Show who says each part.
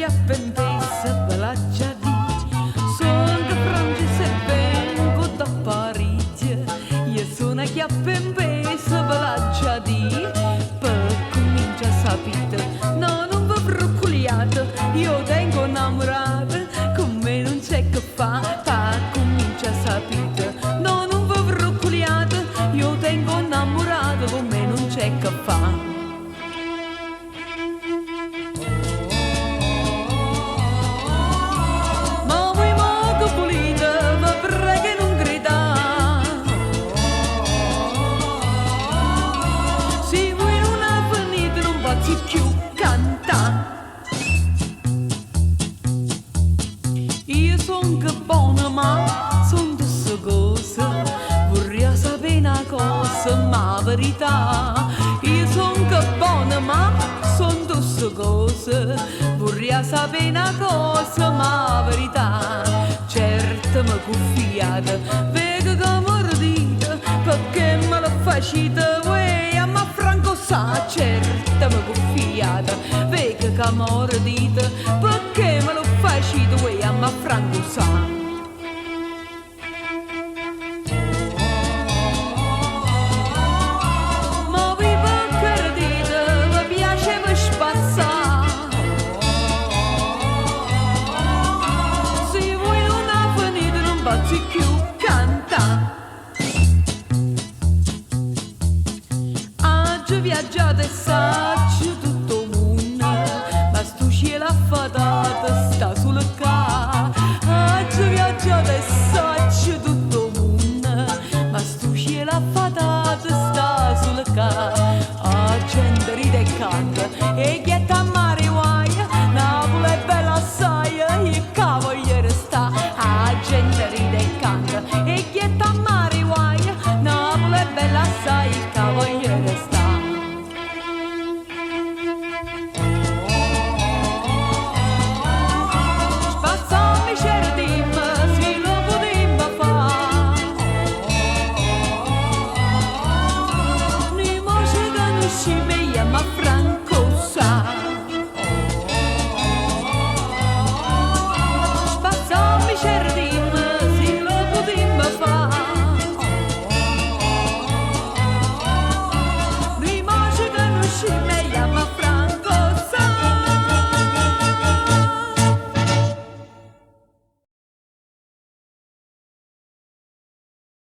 Speaker 1: chiappa in testa, ve l'ha già detto. Sono da Francia e vengo da Parigi. Io sono una chiappa in testa, ve l'ha già detto. Per comincia a sapere, no, non vi preoccupate, io tengo innamorata, con me non c'è che fa. Per comincia a sapere, no, non vi preoccupate, io tengo innamorata, con me non c'è che fa. Io son che buona ma son tutte cose, vorrei sapere una cosa, ma la verità. Io son che buona ma son tutte cose, vorrei sapere una cosa, ma la verità. Certo mi cuffiate, vedo che mi dite, perché me lo facete voi a ma franco sa. Certo mi cuffiate, vedo che mi dite, perché me lo facete voi a ma franco sa. Ma vi perché dite, vi piace vi spazzare. Se voi non avvenite non bazzi più cantare. Oggi viaggiate e saccio tutto il mondo, ma sto cielo affatato sta sulle ca. Oggi viaggiate e saccio tutto il mondo, ma sto cielo affatato sta sulle ca. La gente ride e canta e ghietta a mare guaia, Napoli è bella assai, il cavaliere sta. La gente ride e canta e ghietta a mare